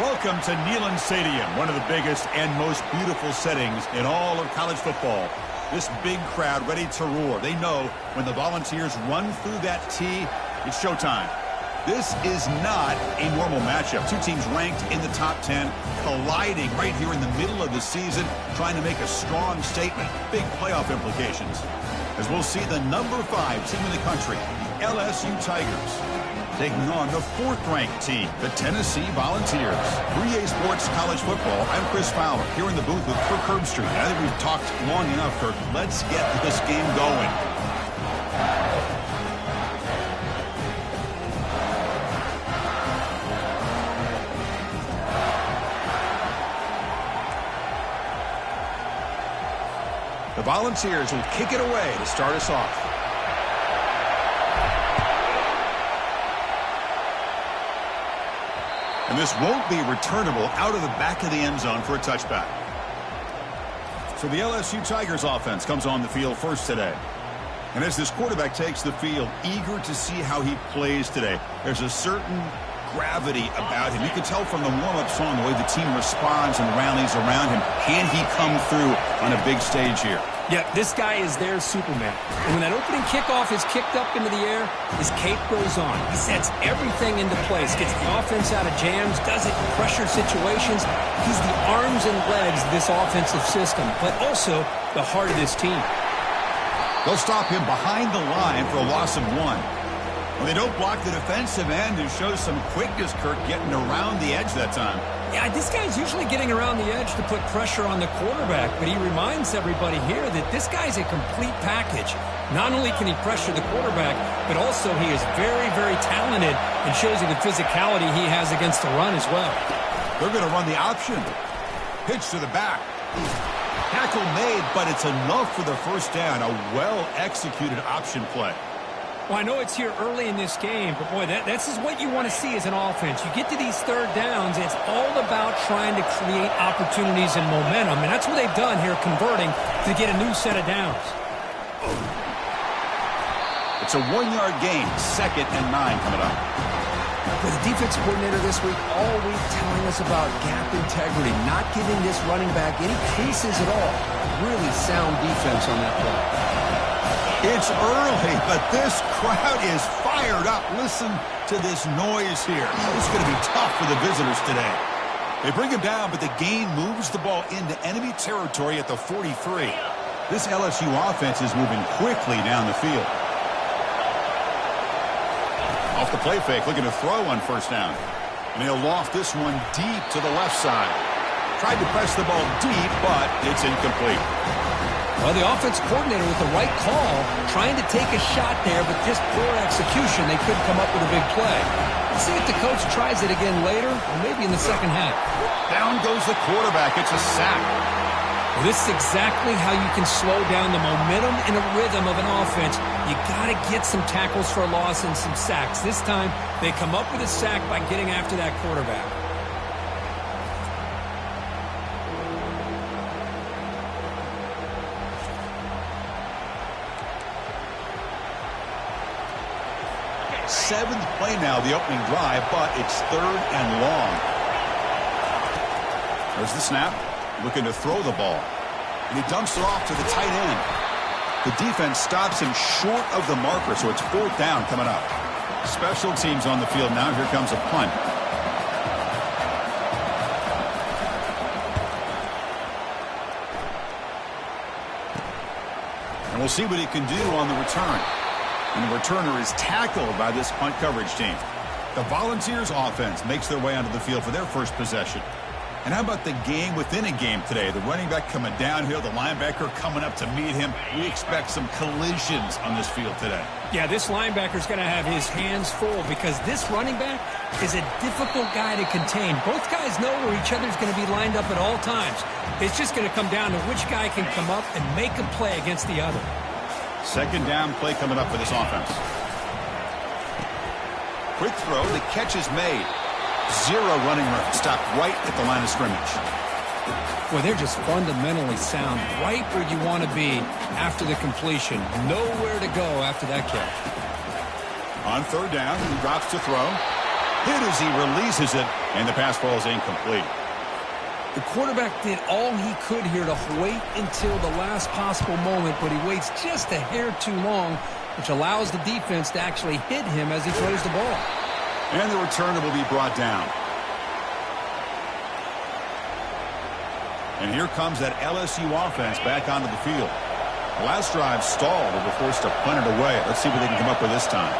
Welcome to Neyland Stadium, one of the biggest and most beautiful settings in all of college football. This big crowd ready to roar. They know when the Volunteers run through that tee, it's showtime. This is not a normal matchup. Two teams ranked in the top 10, colliding right here in the middle of the season, trying to make a strong statement. Big playoff implications. As we'll see the number 5 team in the country, the LSU Tigers, taking on the 4th-ranked team, the Tennessee Volunteers. 3A Sports College Football. I'm Chris Fowler, here in the booth with Kirk Herbstreit. I think we've talked long enough, Kirk. Let's get this game going. The Volunteers will kick it away to start us off. And this won't be returnable out of the back of the end zone for a touchback. So the LSU Tigers offense comes on the field first today. And as this quarterback takes the field, eager to see how he plays today, there's a certain gravity about him. You can tell from the warm-up song the way the team responds and rallies around him. Can he come through on a big stage here? Yeah, this guy is their Superman. And when that opening kickoff is kicked up into the air, his cape goes on. He sets everything into place, gets the offense out of jams, does it in pressure situations. He's the arms and legs of this offensive system, but also the heart of this team. They'll stop him behind the line for a loss of 1. Well, they don't block the defensive end, who shows some quickness, Kirk, getting around the edge that time. Yeah, this guy's usually getting around the edge to put pressure on the quarterback, but he reminds everybody here that this guy's a complete package. Not only can he pressure the quarterback, but also he is very, very talented and shows you the physicality he has against the run as well. They're going to run the option. Pitch to the back. Tackle made, but it's enough for the first down. A well-executed option play. Well, I know it's here early in this game, but boy, that's is what you want to see as an offense. You get to these third downs, it's all about trying to create opportunities and momentum, and that's what they've done here, converting to get a new set of downs. It's a 1-yard gain, 2nd and 9 coming up. With the defense coordinator this week all week telling us about gap integrity, not giving this running back any creases at all. Really sound defense on that play. It's early, but this crowd is fired up. Listen to this noise here. It's going to be tough for the visitors today. They bring him down, but the gain moves the ball into enemy territory at the 43. This LSU offense is moving quickly down the field. Off the play fake, looking to throw on first down. And he'll loft this one deep to the left side. Tried to press the ball deep, but it's incomplete. Well, the offense coordinator with the right call, trying to take a shot there, but just poor execution. They couldn't come up with a big play. Let's see if the coach tries it again later, or maybe in the second half. Down goes the quarterback. It's a sack. Well, this is exactly how you can slow down the momentum and the rhythm of an offense. You got to get some tackles for a loss and some sacks. This time, they come up with a sack by getting after that quarterback. Seventh play now, the opening drive, but it's 3rd and long. There's the snap, looking to throw the ball. And he dumps it off to the tight end. The defense stops him short of the marker, so it's 4th down coming up. Special teams on the field now. Here comes a punt. And we'll see what he can do on the return. And the returner is tackled by this punt coverage team. The Volunteers offense makes their way onto the field for their first possession. And how about the game within a game today? The running back coming downhill, the linebacker coming up to meet him. We expect some collisions on this field today. Yeah, this linebacker's going to have his hands full because this running back is a difficult guy to contain. Both guys know where each other's going to be lined up at all times. It's just going to come down to which guy can come up and make a play against the other. 2nd down play coming up for this offense. Quick throw, the catch is made. 0 running room, stopped right at the line of scrimmage. Well, they're just fundamentally sound, right where you want to be after the completion. Nowhere to go after that catch. On 3rd down, he drops to throw. Hit as he releases it, and the pass falls incomplete. The quarterback did all he could here to wait until the last possible moment, but he waits just a hair too long, which allows the defense to actually hit him as he throws the ball. And the returner will be brought down. And here comes that LSU offense back onto the field. The last drive stalled and were forced to punt it away. Let's see what they can come up with this time.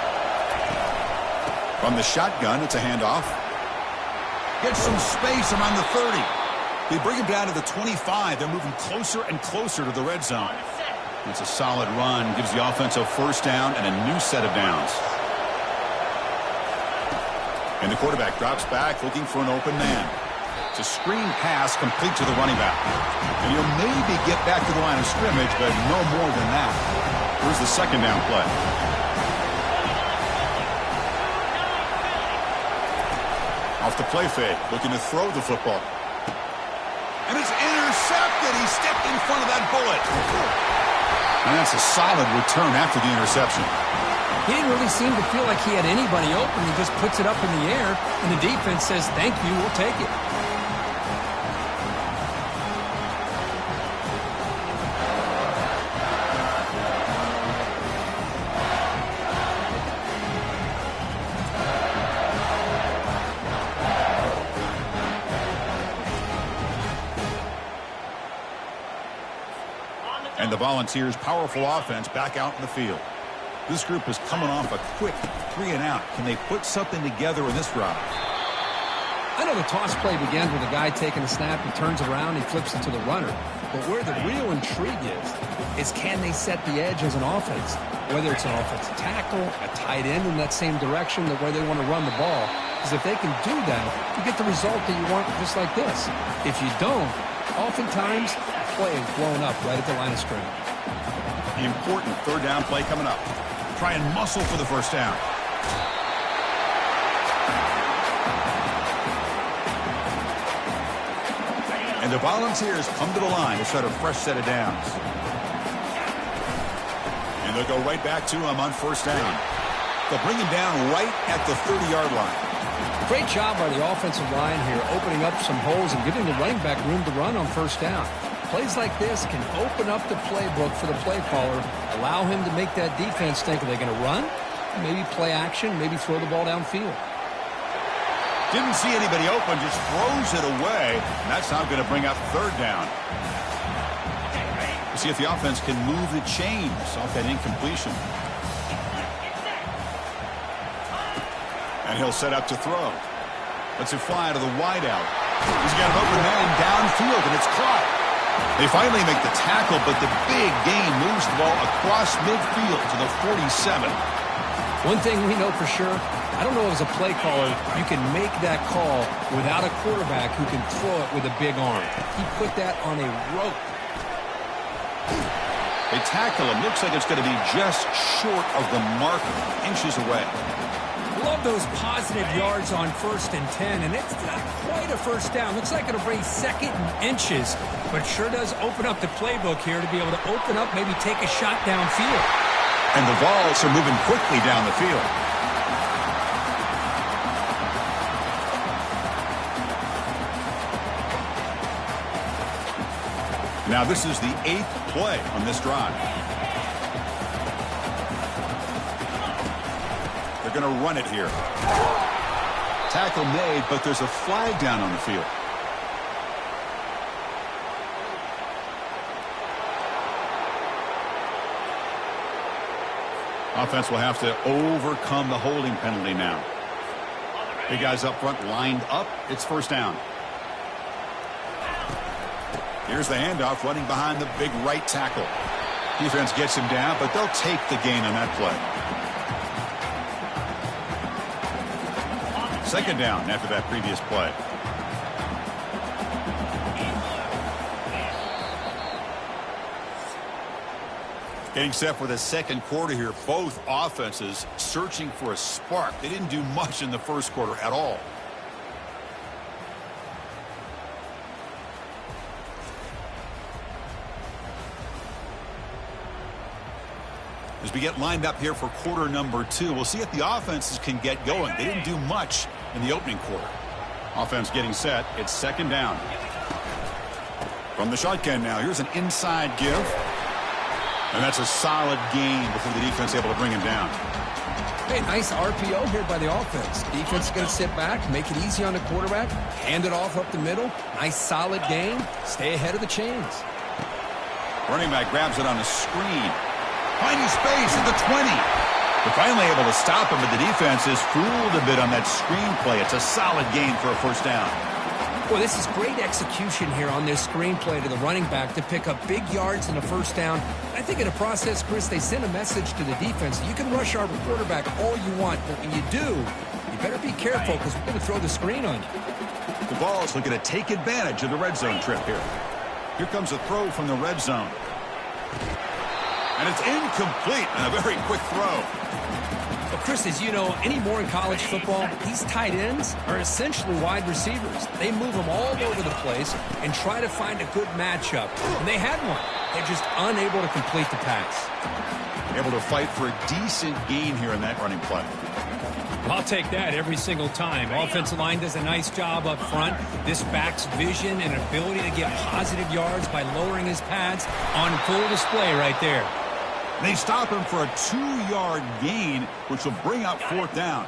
From the shotgun, it's a handoff. Gets some space around the 30. They bring him down to the 25. They're moving closer and closer to the red zone. It's a solid run. Gives the offense a first down and a new set of downs. And the quarterback drops back looking for an open man. It's a screen pass complete to the running back. And he'll maybe get back to the line of scrimmage, but no more than that. Here's the second down play. Off the play fake, looking to throw the football. And it's intercepted. He stepped in front of that bullet. And that's a solid return after the interception. He didn't really seem to feel like he had anybody open. He just puts it up in the air, and the defense says, thank you, we'll take it. And the Volunteers' powerful offense back out in the field. This group is coming off a quick 3-and-out. Can they put something together in this drive? I know the toss play begins with a guy taking a snap. He turns around, he flips it to the runner. But where the real intrigue is can they set the edge as an offense? Whether it's an offensive tackle, a tight end in that same direction, the way they want to run the ball. Because if they can do that, you get the result that you want just like this. If you don't, oftentimes, the play is blown up right at the line of scrimmage. The important third down play coming up. Try and muscle for the first down. And the Volunteers come to the line to set a fresh set of downs. And they'll go right back to him on first down. They'll bring him down right at the 30-yard line. Great job by the offensive line here, opening up some holes and giving the running back room to run on first down. Plays like this can open up the playbook for the play caller, allow him to make that defense think, are they going to run? Maybe play action, maybe throw the ball downfield. Didn't see anybody open, just throws it away. And that's now going to bring up third down. We'll see if the offense can move the chains off that incompletion. And he'll set up to throw. Lets it fly to the wideout. He's got an open man downfield, and it's caught. They finally make the tackle, but the big gain moves the ball across midfield to the 47. One thing we know for sure, I don't know as a play caller, you can make that call without a quarterback who can throw it with a big arm. He put that on a rope. They tackle him. Looks like it's going to be just short of the marker, inches away. Love those positive yards on 1st and 10, and it's not quite a first down. Looks like it'll bring second and inches, but sure does open up the playbook here to be able to open up, maybe take a shot downfield. And the Vols are moving quickly down the field. Now this is the 8th play on this drive. They're going to run it here. Tackle made, but there's a flag down on the field. Offense will have to overcome the holding penalty now. Big guys up front lined up. It's first down. Here's the handoff running behind the big right tackle. Defense gets him down, but they'll take the gain on that play. Second down after that previous play. Getting set for the second quarter here. Both offenses searching for a spark. They didn't do much in the first quarter at all. As we get lined up here for quarter number 2, we'll see if the offenses can get going. They didn't do much in the opening quarter. Offense getting set. It's second down. From the shotgun now, here's an inside give. And that's a solid gain before the defense able to bring him down. Hey, nice RPO here by the offense. Defense is going to sit back, make it easy on the quarterback, hand it off up the middle. Nice solid gain. Stay ahead of the chains. Running back grabs it on a screen. Finding space at the 20. They're finally able to stop him, but the defense is fooled a bit on that screen play. It's a solid gain for a first down. Well, this is great execution here on this screenplay to the running back to pick up big yards in the first down. I think in the process, Chris, they send a message to the defense. You can rush our quarterback all you want, but when you do, you better be careful because we're going to throw the screen on you. The Vols looking to take advantage of the red zone trip here. Here comes a throw from the red zone. And it's incomplete and a very quick throw. Well, Chris, as you know, anymore in college football, these tight ends are essentially wide receivers. They move them all over the place and try to find a good matchup. And they had one. They're just unable to complete the pass. Able to fight for a decent gain here in that running play. I'll take that every single time. Offensive line does a nice job up front. This back's vision and ability to get positive yards by lowering his pads on full display right there. They stop him for a 2-yard gain, which will bring up fourth down.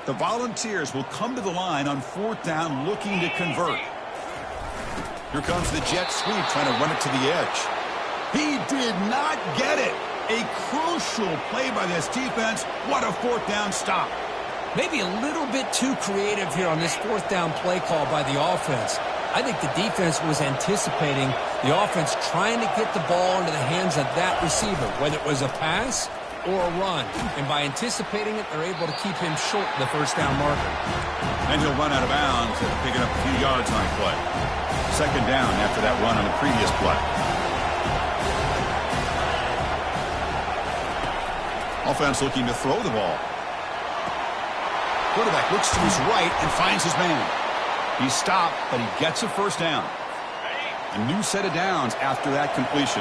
The Volunteers will come to the line on fourth down looking to convert. Here comes the jet sweep trying to run it to the edge. He did not get it. A crucial play by this defense. What a fourth down stop. Maybe a little bit too creative here on this fourth down play call by the offense. I think the defense was anticipating the offense trying to get the ball into the hands of that receiver, whether it was a pass or a run. And by anticipating it, they're able to keep him short of the first down marker. And he'll run out of bounds after picking up a few yards on the play. Second down after that run on the previous play. Offense looking to throw the ball. Quarterback looks to his right and finds his man. He stopped, but he gets a first down. A new set of downs after that completion.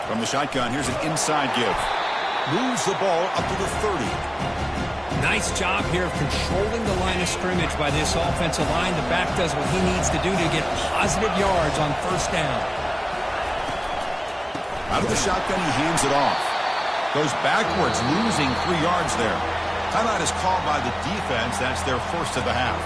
From the shotgun, here's an inside give. Moves the ball up to the 30. Nice job here of controlling the line of scrimmage by this offensive line. The back does what he needs to do to get positive yards on first down. Out of the shotgun, he hands it off. Goes backwards, losing 3 yards there. Timeout is called by the defense. That's their first of the half.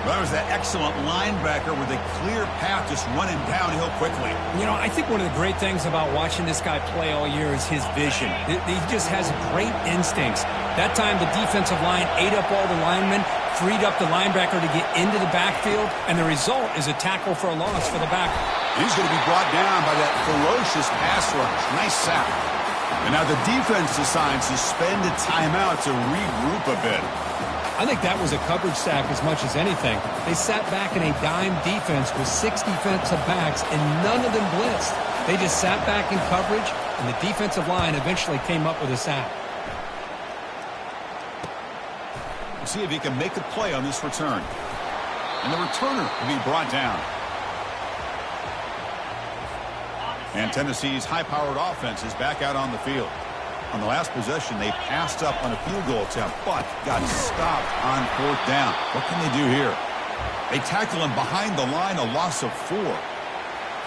Well, that was that excellent linebacker with a clear path just running downhill quickly. You know, I think one of the great things about watching this guy play all year is his vision. He just has great instincts. That time, the defensive line ate up all the linemen, freed up the linebacker to get into the backfield, and the result is a tackle for a loss for the back. He's going to be brought down by that ferocious pass rush. Nice sack. And now the defense decides to spend a timeout to regroup a bit. I think that was a coverage sack as much as anything. They sat back in a dime defense with 6 defensive backs, and none of them blitzed. They just sat back in coverage, and the defensive line eventually came up with a sack. We'll see if he can make a play on this return. And the returner will be brought down. And Tennessee's high-powered offense is back out on the field. On the last possession, they passed up on a field goal attempt, but got stopped on fourth down. What can they do here? They tackle him behind the line, a loss of 4.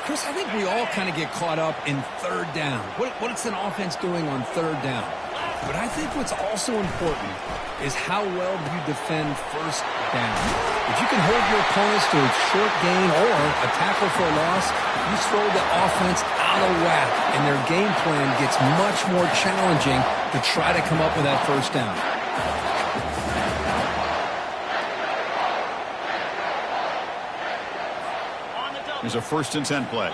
Chris, I think we all kind of get caught up in third down. What's an offense doing on third down? But I think what's also important is how well you defend first down. If you can hold your opponents to a short gain or a tackle for a loss, you throw the offense out of whack, and their game plan gets much more challenging to try to come up with that first down. Here's a 1st and 10 play.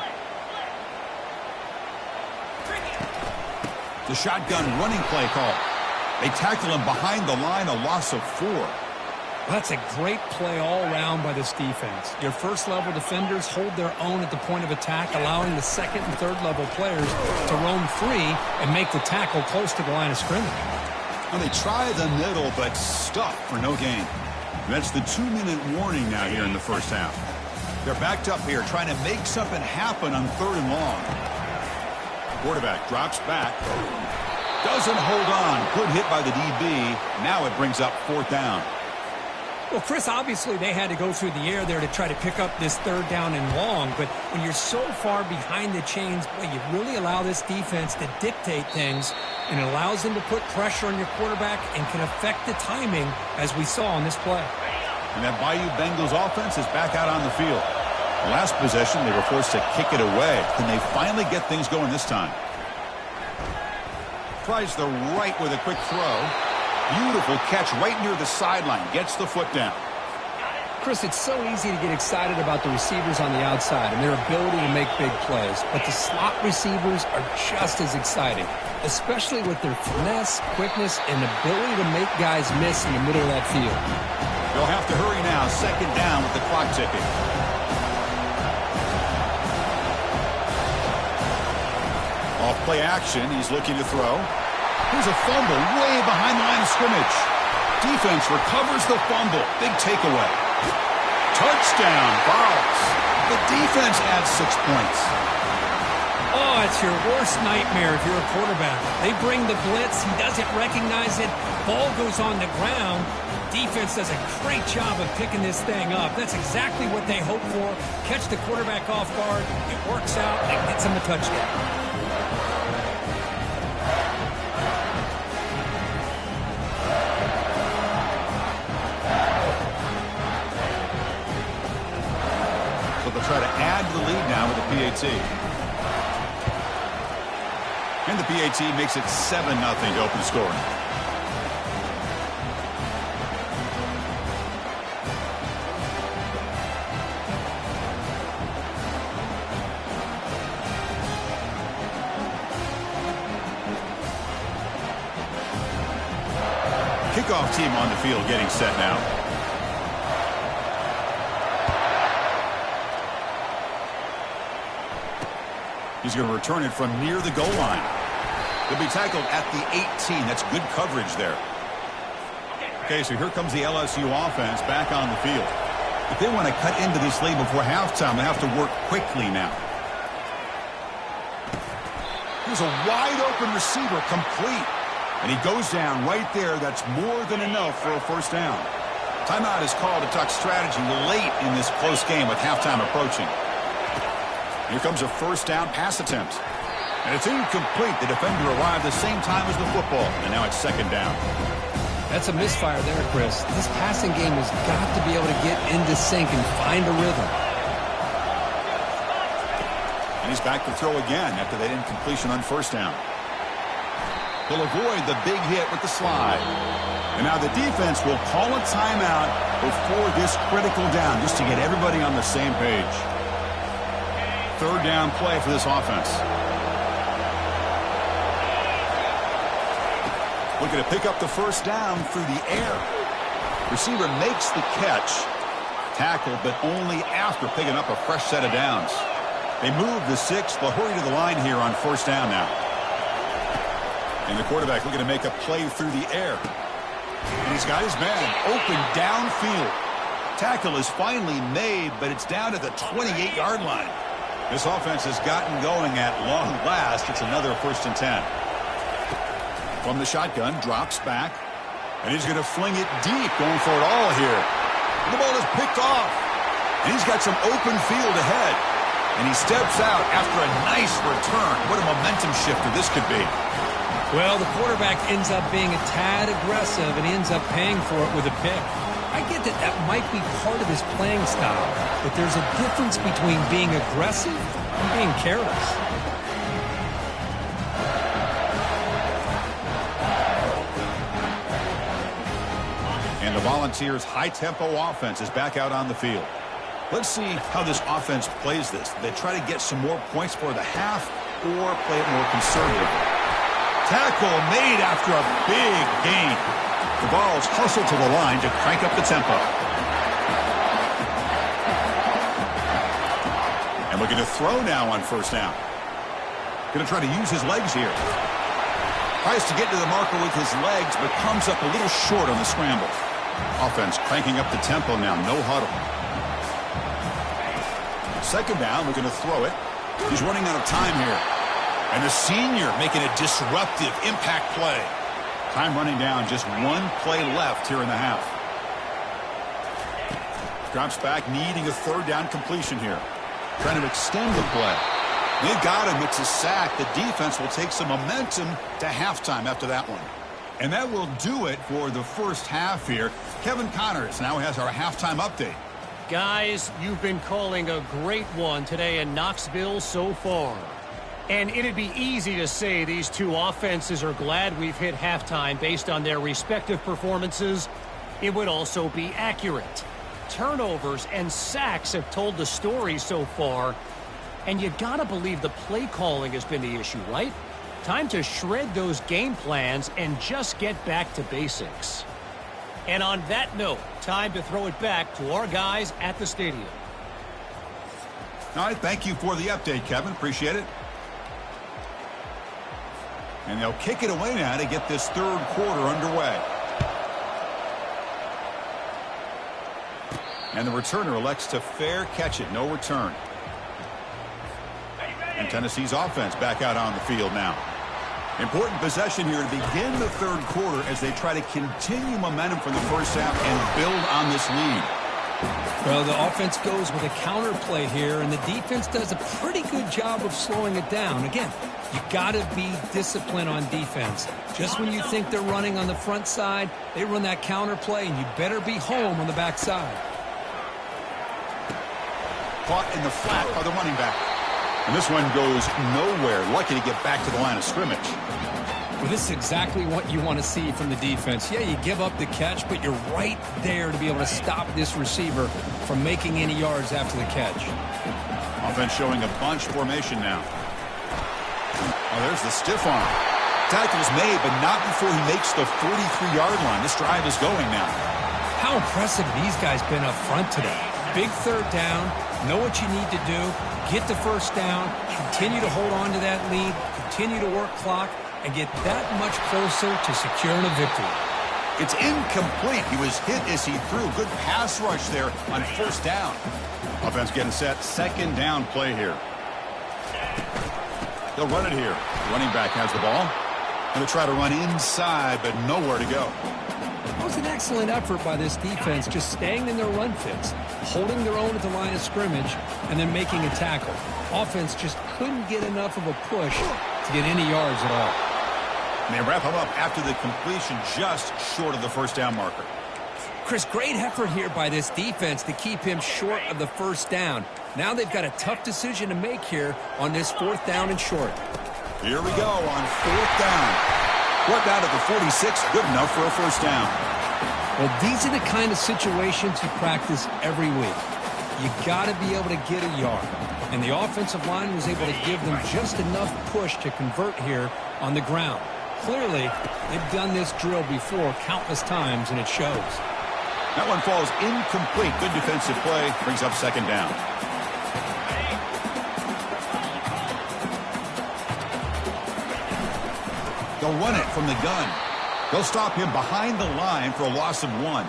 The shotgun running play call. They tackle him behind the line, a loss of 4. Well, that's a great play all around by this defense. Your first-level defenders hold their own at the point of attack, allowing the second and third-level players to roam free and make the tackle close to the line of scrimmage. Well, they try the middle, but stuck for no gain. And that's the 2-minute warning now here in the first half. They're backed up here trying to make something happen on 3rd and long. Quarterback drops back. Doesn't hold on. Good hit by the DB. Now it brings up 4th down. Well, Chris, obviously they had to go through the air there to try to pick up this 3rd down and long, but when you're so far behind the chains, boy, you really allow this defense to dictate things, and it allows them to put pressure on your quarterback and can affect the timing, as we saw on this play. And that Bayou Bengals offense is back out on the field. The last possession, they were forced to kick it away. Can they finally get things going this time? Tries the right with a quick throw. Beautiful catch right near the sideline. Gets the foot down. Chris, it's so easy to get excited about the receivers on the outside and their ability to make big plays, but the slot receivers are just as exciting, especially with their finesse, quickness, and ability to make guys miss in the middle of that field. They'll have to hurry now. 2nd down with the clock ticking. Off play action. He's looking to throw. Here's a fumble way behind the line of scrimmage. Defense recovers the fumble. Big takeaway. Touchdown, Balls. The defense adds 6 points. Oh, it's your worst nightmare if you're a quarterback. They bring the blitz. He doesn't recognize it. Ball goes on the ground. Defense does a great job of picking this thing up. That's exactly what they hope for. Catch the quarterback off guard. It works out and gets him a touchdown. They'll try to add to the lead now with the PAT. And the PAT makes it 7-0 to open scoring. Kickoff team on the field getting set now. He's going to return it from near the goal line. He'll be tackled at the 18. That's good coverage there. Okay, so here comes the LSU offense back on the field. If they want to cut into this lead before halftime, they have to work quickly now. Here's a wide-open receiver, complete. And he goes down right there. That's more than enough for a 1st down. Timeout is called to talk strategy late in this close game with halftime approaching. Here comes a 1st down pass attempt. And it's incomplete. The defender arrived the same time as the football. And now it's 2nd down. That's a misfire there, Chris. This passing game has got to be able to get into sync and find a rhythm. And he's back to throw again after that incompletion on 1st down. He'll avoid the big hit with the slide. And now the defense will call a timeout before this critical down just to get everybody on the same page. 3rd down play for this offense. Looking to pick up the 1st down through the air. Receiver makes the catch. Tackle, but only after picking up a fresh set of downs. They move the 6th. They'll hurry to the line here on 1st down now. And the quarterback looking to make a play through the air. And he's got his man open downfield. Tackle is finally made, but it's down to the 28-yard line. This offense has gotten going at long last. It's another 1st and 10. From the shotgun, drops back. And he's going to fling it deep, going for it all here. The ball is picked off. And he's got some open field ahead. And he steps out after a nice return. What a momentum shifter this could be. Well, the quarterback ends up being a tad aggressive and ends up paying for it with a pick. I get that that might be part of his playing style, but there's a difference between being aggressive and being careless. And the Volunteers' high-tempo offense is back out on the field. Let's see how this offense plays this. They try to get some more points for the half or play it more conservative. Tackle made after a big gain. The ball's hustled to the line to crank up the tempo. And looking to throw now on 1st down. Going to try to use his legs here. Tries to get to the marker with his legs, but comes up a little short on the scramble. Offense cranking up the tempo now. No huddle. 2nd down, looking to throw it. He's running out of time here. And the senior making a disruptive impact play. Time running down, just one play left here in the half. Drops back, needing a third down completion here. Trying to extend the play. They got him. It's a sack. The defense will take some momentum to halftime after that one. And that will do it for the first half here. Kevin Connors now has our halftime update. Guys, you've been calling a great one today in Knoxville so far. And it'd be easy to say these two offenses are glad we've hit halftime based on their respective performances. It would also be accurate. Turnovers and sacks have told the story so far. And you gotta believe the play calling has been the issue, right? Time to shred those game plans and just get back to basics. And on that note, time to throw it back to our guys at the stadium. All right, thank you for the update, Kevin. Appreciate it. And they'll kick it away now to get this third quarter underway. And the returner elects to fair catch it. No return. And Tennessee's offense back out on the field now. Important possession here to begin the third quarter as they try to continue momentum from the first half and build on this lead. Well, the offense goes with a counter play here, and the defense does a pretty good job of slowing it down. Again, you got to be disciplined on defense. Just when you think they're running on the front side, they run that counter play, and you better be home on the back side. Caught in the flat by the running back. And this one goes nowhere. Lucky to get back to the line of scrimmage. Well, this is exactly what you want to see from the defense. Yeah, you give up the catch, but you're right there to be able to stop this receiver from making any yards after the catch. Offense showing a bunch formation now. Oh, there's the stiff arm. Tackle's made, but not before he makes the 43-yard line. This drive is going now. How impressive these guys been up front today. Big third down, know what you need to do, get the first down, continue to hold on to that lead, continue to work clock, and get that much closer to securing a victory. It's incomplete. He was hit as he threw. Good pass rush there on first down. Offense getting set. Second down play here. They'll run it here. Running back has the ball. Going to try to run inside, but nowhere to go. It was an excellent effort by this defense, just staying in their run fits, holding their own at the line of scrimmage, and then making a tackle. Offense just couldn't get enough of a push to get any yards at all. And they wrap him up after the completion, just short of the first down marker. Chris, great effort here by this defense to keep him short of the first down. Now they've got a tough decision to make here on this fourth down and short. Here we go on fourth down. What down at the 46, good enough for a first down. Well, these are the kind of situations you practice every week. You got to be able to get a yard. And the offensive line was able to give them just enough push to convert here on the ground. Clearly, they've done this drill before countless times, and it shows. That one falls incomplete. Good defensive play. Brings up second down. They'll run it from the gun. They'll stop him behind the line for a loss of 1.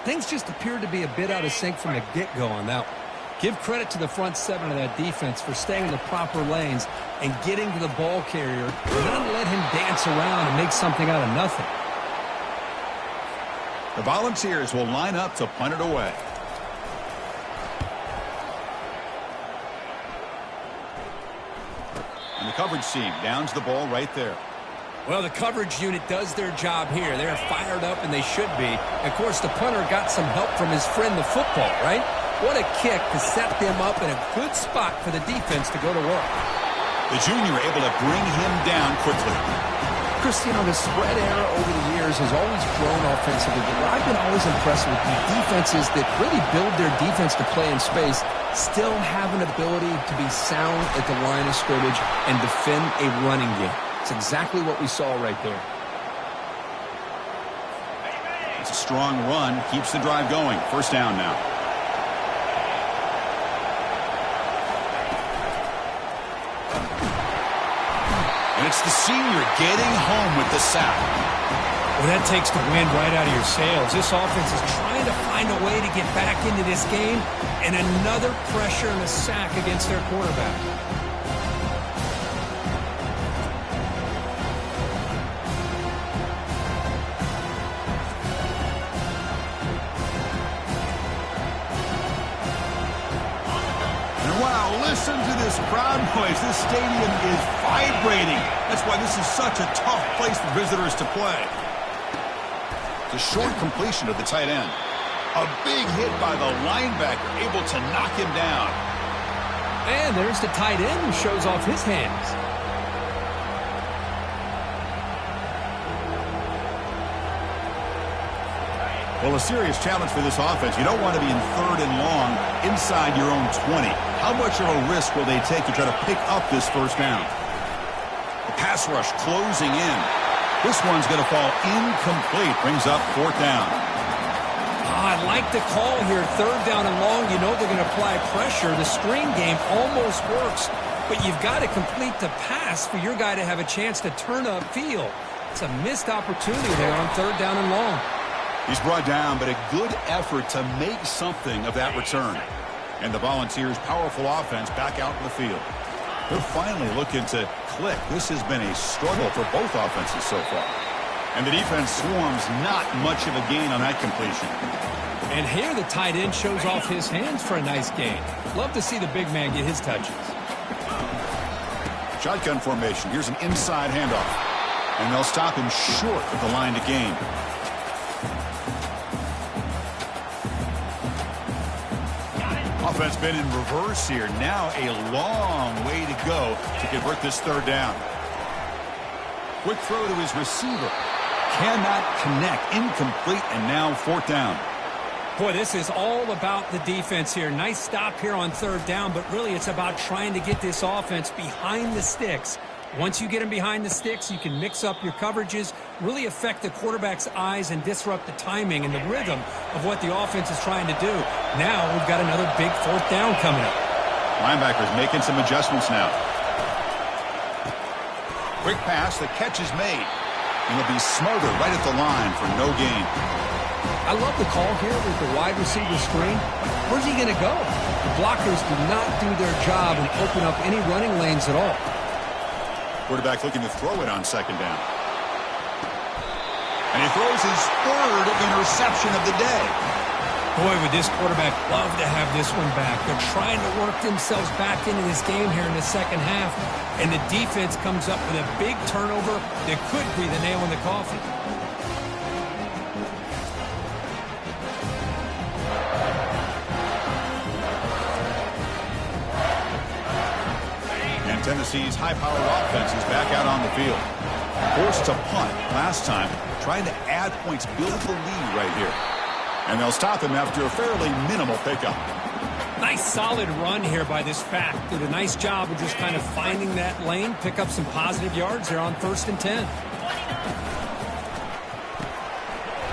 Things just appeared to be a bit out of sync from the get-go on that one. Give credit to the front seven of that defense for staying in the proper lanes and getting to the ball carrier, and not let him dance around and make something out of nothing. The Volunteers will line up to punt it away. And the coverage team downs the ball right there. Well, the coverage unit does their job here. They're fired up, and they should be. Of course, the punter got some help from his friend, the football, right? What a kick to set them up in a good spot for the defense to go to work. The junior able to bring him down quickly. Cristiano, the spread era over the years has always grown offensively, but what I've been always impressed with the defenses that really build their defense to play in space still have an ability to be sound at the line of scrimmage and defend a running game. It's exactly what we saw right there. It's a strong run, keeps the drive going. First down now. And it's the senior getting home with the sack. Well, that takes the wind right out of your sails. This offense is trying to find a way to get back into this game, and another pressure and a sack against their quarterback. to this crowd noise. This stadium is vibrating. That's why this is such a tough place for visitors to play. It's a short completion to the tight end. A big hit by the linebacker, able to knock him down. And there's the tight end who shows off his hands. Well, a serious challenge for this offense. You don't want to be in 3rd and long inside your own 20. How much of a risk will they take to try to pick up this first down? The pass rush closing in. This one's going to fall incomplete. Brings up 4th down. I like the call here. 3rd down and long. You know they're going to apply pressure. The screen game almost works, but you've got to complete the pass for your guy to have a chance to turn upfield. It's a missed opportunity there on 3rd down and long. He's brought down, but a good effort to make something of that return. And the Volunteers' powerful offense back out in the field. They're finally looking to click. This has been a struggle for both offenses so far. And the defense swarms, not much of a gain on that completion. And here the tight end shows off his hands for a nice gain. Love to see the big man get his touches. Shotgun formation. Here's an inside handoff. And they'll stop him short of the line to gain. Offense been in reverse here. Now a long way to go to convert this 3rd down. Quick throw to his receiver. Cannot connect. Incomplete, and now 4th down. Boy, this is all about the defense here. Nice stop here on 3rd down, but really it's about trying to get this offense behind the sticks. Once you get them behind the sticks, you can mix up your coverages, really affect the quarterback's eyes and disrupt the timing and the rhythm of what the offense is trying to do. Now we've got another big 4th down coming up. Linebackers making some adjustments now. Quick pass, the catch is made. And it'll be smothered right at the line for no gain. I love the call here with the wide receiver screen. Where's he going to go? The blockers do not do their job and open up any running lanes at all. Quarterback looking to throw it on 2nd down. And he throws his 3rd interception of the day. Boy, would this quarterback love to have this one back. They're trying to work themselves back into this game here in the 2nd half. And the defense comes up with a big turnover that could be the nail in the coffin. Tennessee's high-powered offense is back out on the field. Forced to punt last time, trying to add points, build the lead right here. And they'll stop him after a fairly minimal pickup. Nice solid run here by this back. Did a nice job of just kind of finding that lane, pick up some positive yards there on 1st and 10.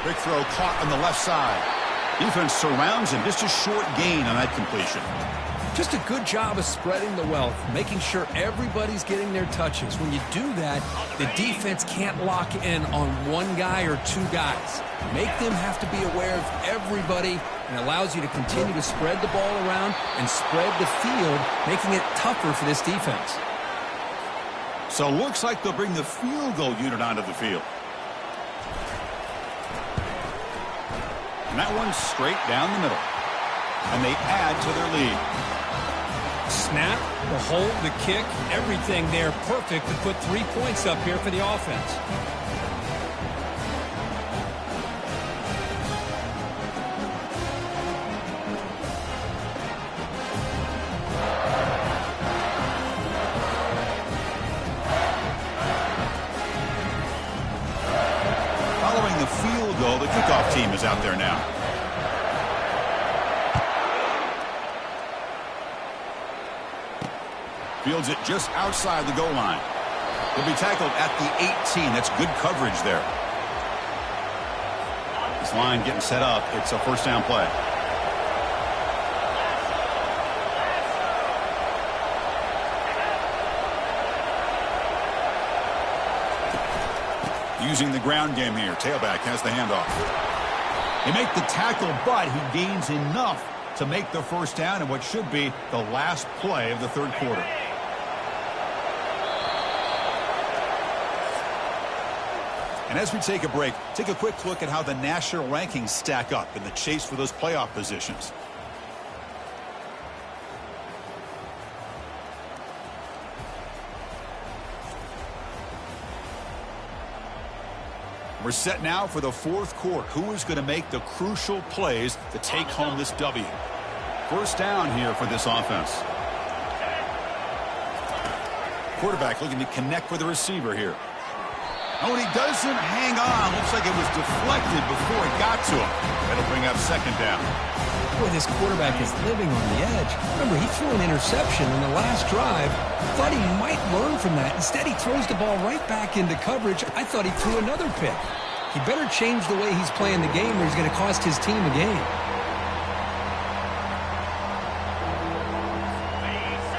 Big throw caught on the left side. Defense surrounds him, just a short gain on that completion. Just a good job of spreading the wealth, making sure everybody's getting their touches. When you do that, the defense can't lock in on one guy or 2 guys. Make them have to be aware of everybody, and allows you to continue to spread the ball around and spread the field, making it tougher for this defense. So looks like they'll bring the field goal unit onto the field. And that one's straight down the middle. And they add to their lead. Snap, the hold, the kick, everything there perfect to put 3 points up here for the offense. Following the field goal, the kickoff team is out there now. Fields it just outside the goal line. He'll be tackled at the 18. That's good coverage there. This line getting set up. It's a 1st down play. Using the ground game here. Tailback has the handoff. They make the tackle, but he gains enough to make the 1st down in what should be the last play of the 3rd quarter. And as we take a break, take a quick look at how the national rankings stack up in the chase for those playoff positions. We're set now for the fourth quarter. Who is going to make the crucial plays to take home this W? First down here for this offense. Quarterback looking to connect with the receiver here. Oh, and he doesn't hang on. Looks like it was deflected before it got to him. That'll bring up second down. Boy, this quarterback is living on the edge. Remember, he threw an interception in the last drive. Thought he might learn from that. Instead, he throws the ball right back into coverage. I thought he threw another pick. He better change the way he's playing the game or he's going to cost his team a game.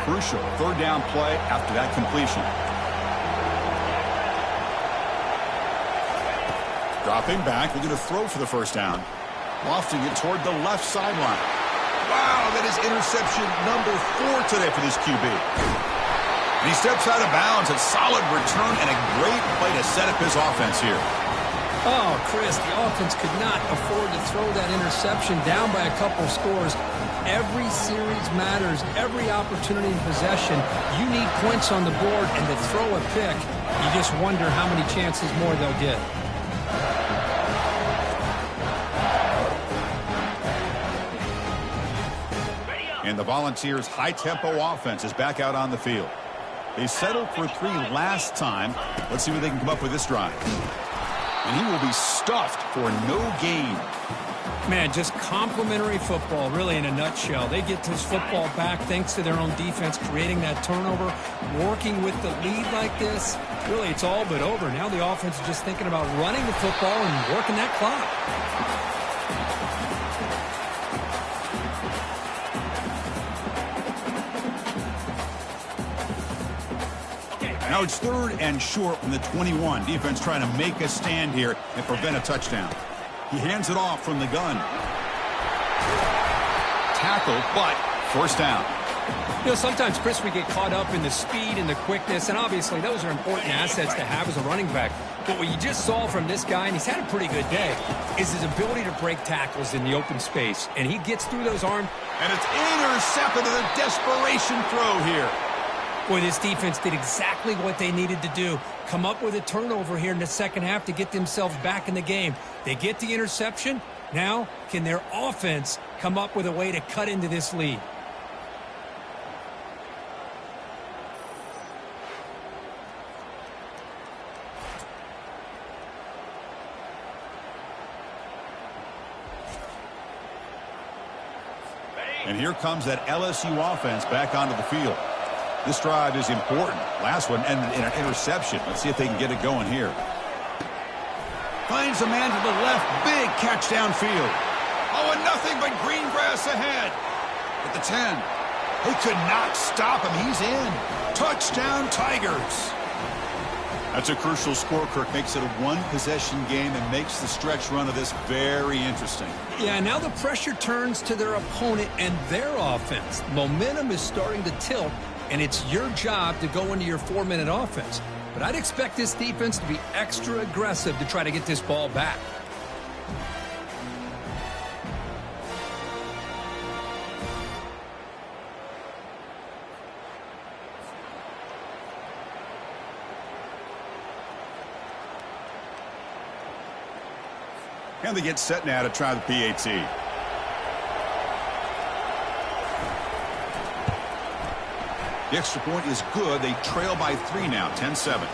Crucial third down play after that completion. Dropping back, we're going to throw for the first down. Lofting it toward the left sideline. Wow, that is interception number 4 today for this QB. And he steps out of bounds. A solid return and a great play to set up his offense here. Oh, Chris, the offense could not afford to throw that interception down by a couple scores. Every series matters. Every opportunity in possession, you need points on the board, and to throw a pick, you just wonder how many chances more they'll get. And the Volunteers' high-tempo offense is back out on the field. They settled for 3 last time. Let's see what they can come up with this drive. And he will be stuffed for no gain. Man, just complimentary football, really, in a nutshell. They get this football back thanks to their own defense, creating that turnover, working with the lead like this. Really, it's all but over. Now the offense is just thinking about running the football and working that clock. Now it's 3rd and short from the 21. Defense trying to make a stand here and prevent a touchdown. He hands it off from the gun. Tackle, but first down. You know, sometimes, Chris, we get caught up in the speed and the quickness, and obviously those are important assets to have as a running back. But what you just saw from this guy, and he's had a pretty good day, is his ability to break tackles in the open space. And he gets through those arms. And it's intercepted with a desperation throw here. Boy, this defense did exactly what they needed to do. Come up with a turnover here in the second half to get themselves back in the game. They get the interception. Now, can their offense come up with a way to cut into this lead? And here comes that LSU offense back onto the field. This drive is important. Last one ended in an interception. Let's see if they can get it going here. Finds a man to the left. Big catch downfield. Oh, and nothing but green grass ahead. At the 10. They could not stop him. He's in. Touchdown, Tigers. That's a crucial score, Kirk. Makes it a one-possession game and makes the stretch run of this very interesting. Yeah, now the pressure turns to their opponent and their offense. Momentum is starting to tilt, and it's your job to go into your 4-minute offense. But I'd expect this defense to be extra aggressive to try to get this ball back. And they get set now to try the PAT. The extra point is good. They trail by 3 now, 10-7.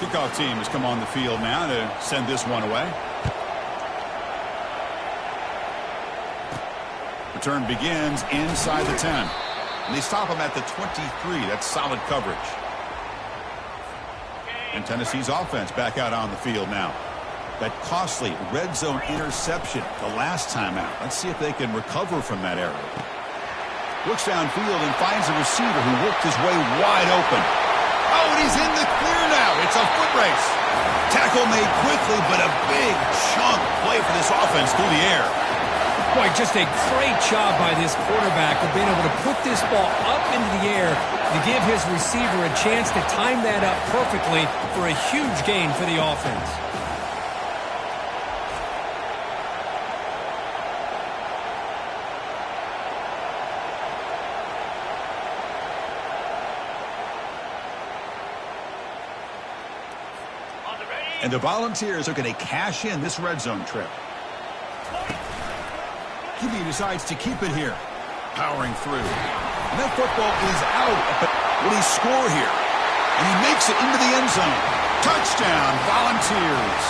Kickoff team has come on the field now to send this one away. Return begins inside the 10. And they stop him at the 23. That's solid coverage. And Tennessee's offense back out on the field now. That costly red zone interception the last time out. Let's see if they can recover from that error. Looks downfield and finds a receiver who worked his way wide open. Oh, and he's in the clear now. It's a foot race. Tackle made quickly, but a big chunk play for this offense through the air. Boy, just a great job by this quarterback of being able to put this ball up into the air to give his receiver a chance to time that up perfectly for a huge gain for the offense. And the Volunteers are going to cash in this red zone trip. QB decides to keep it here. Powering through. And that football is out. But will he score here? And he makes it into the end zone. Touchdown, Volunteers.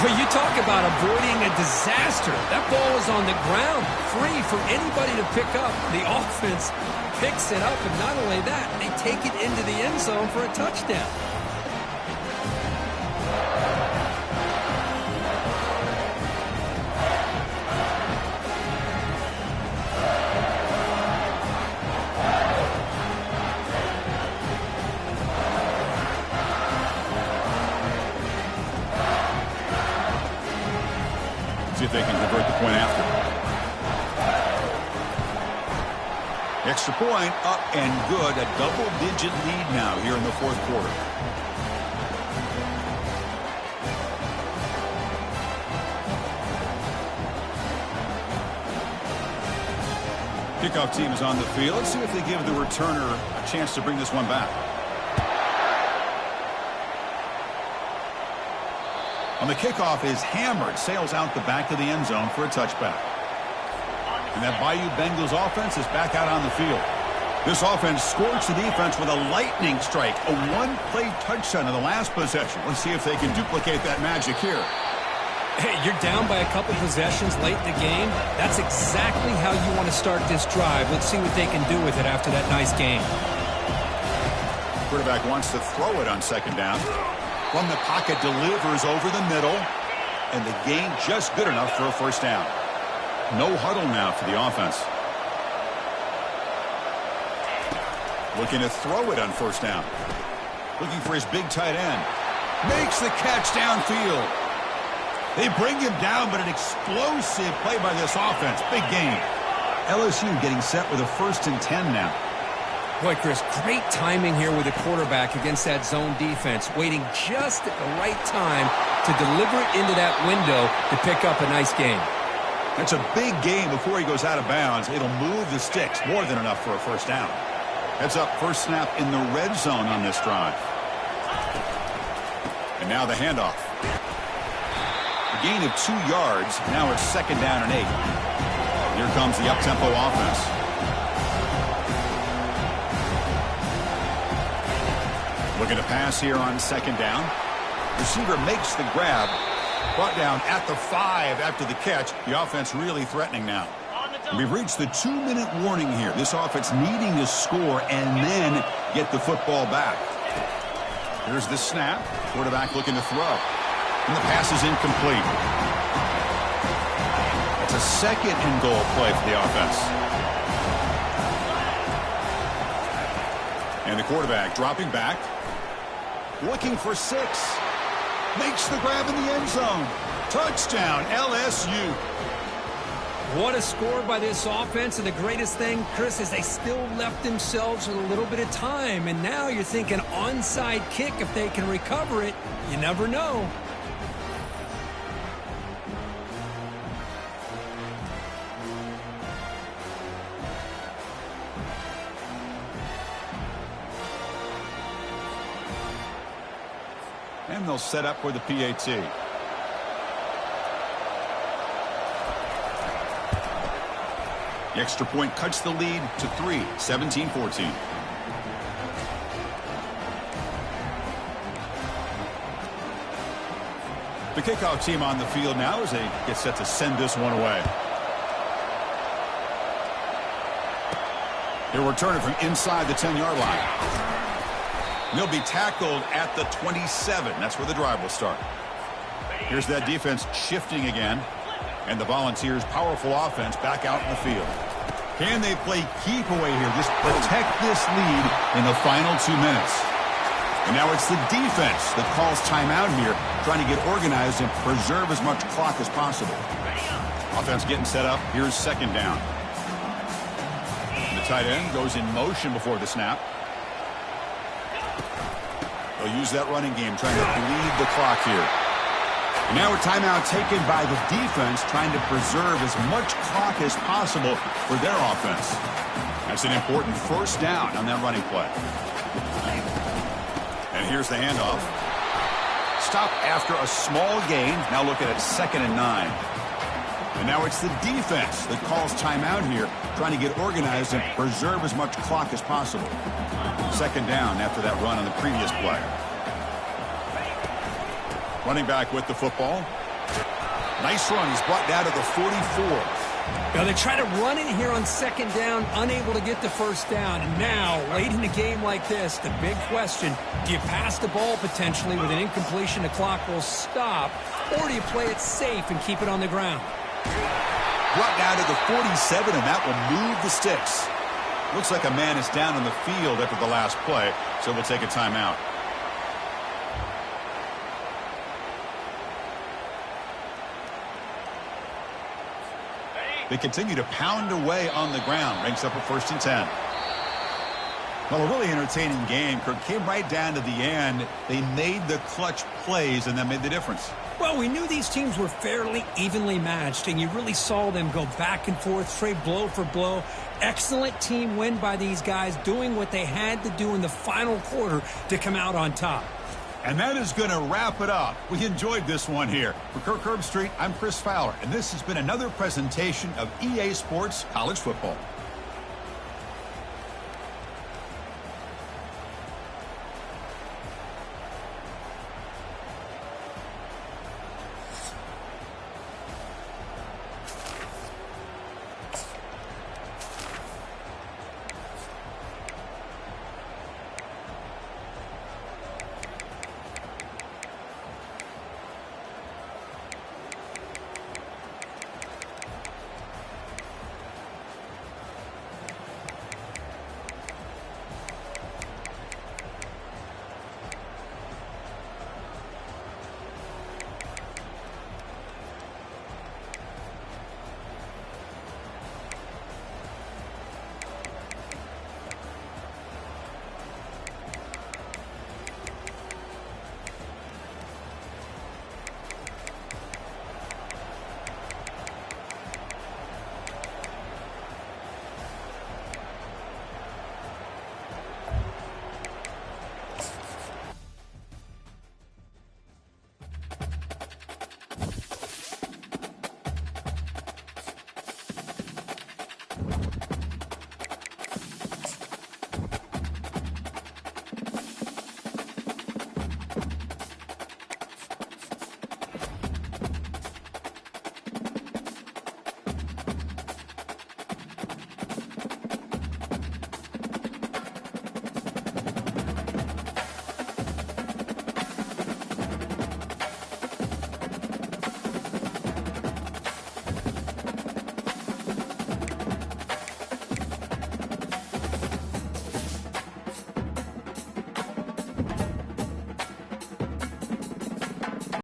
Well, you talk about avoiding a disaster. That ball is on the ground, free for anybody to pick up. The offense picks it up, and not only that, they take it into the end zone for a touchdown. See if they can convert the point after. Extra point up and good. A double-digit lead now here in the fourth quarter. Kickoff team is on the field. Let's see if they give the returner a chance to bring this one back. On the kickoff is hammered, sails out the back of the end zone for a touchback. And that Bayou Bengals offense is back out on the field. This offense scorched the defense with a lightning strike, a one-play touchdown in the last possession. Let's see if they can duplicate that magic here. Hey, you're down by a couple possessions late in the game. That's exactly how you want to start this drive. Let's see what they can do with it after that nice game. Quarterback wants to throw it on second down. From the pocket, delivers over the middle. And the gain just good enough for a first down. No huddle now for the offense. Looking to throw it on first down. Looking for his big tight end. Makes the catch downfield. They bring him down, but an explosive play by this offense. Big gain. LSU getting set with a 1st and 10 now. Boy, Chris, great timing here with the quarterback against that zone defense, waiting just at the right time to deliver it into that window to pick up a nice gain. That's a big gain before he goes out of bounds. It'll move the sticks, more than enough for a first down. Heads up, first snap in the red zone on this drive. And now the handoff. A gain of 2 yards. Now it's 2nd down and 8. Here comes the up-tempo offense. Looking to pass here on 2nd down. Receiver makes the grab. Brought down at the 5 after the catch. The offense really threatening now. We've reached the 2-minute warning here. This offense needing to score and then get the football back. Here's the snap. Quarterback looking to throw. And the pass is incomplete. That's a 2nd and goal play for the offense. And the quarterback dropping back. Looking for 6. Makes the grab in the end zone. Touchdown, LSU. What a score by this offense. And the greatest thing, Chris, is they still left themselves with a little bit of time. And now you're thinking onside kick if they can recover it. You never know. And they'll set up for the PAT. The extra point cuts the lead to 3, 17-14. The kickoff team on the field now as they get set to send this one away. They'll return it from inside the 10-yard line. They'll be tackled at the 27. That's where the drive will start. Here's that defense shifting again. And the Volunteers' powerful offense back out in the field. Can they play keep away here? Just protect this lead in the final 2 minutes. And now it's the defense that calls timeout here, trying to get organized and preserve as much clock as possible. Offense getting set up. Here's 2nd down. And the tight end goes in motion before the snap. They'll use that running game, trying to bleed the clock here. And now a timeout taken by the defense, trying to preserve as much clock as possible for their offense. That's an important first down on that running play. And here's the handoff. stop after a small gain. Now looking at 2nd and 9. And now it's the defense that calls timeout here, trying to get organized and preserve as much clock as possible. 2nd down after that run on the previous play. Running back with the football. Nice run. He's brought down to the 44. Now they try to run it here on 2nd down, unable to get the 1st down. And now, late in a game like this, the big question, do you pass the ball potentially with an incompletion, the clock will stop, or do you play it safe and keep it on the ground? Brought down to the 47, and that will move the sticks. Looks like a man is down on the field after the last play, so we'll take a timeout. They continue to pound away on the ground. Ranks up at 1st and 10. Well, a really entertaining game. Kirk, came right down to the end. They made the clutch plays, and that made the difference. Well, we knew these teams were fairly evenly matched, and you really saw them go back and forth, trade blow for blow. Excellent team win by these guys, doing what they had to do in the final quarter to come out on top. And that is going to wrap it up. We enjoyed this one here. For Kirk Herbstreit, I'm Chris Fowler, and this has been another presentation of EA Sports College Football.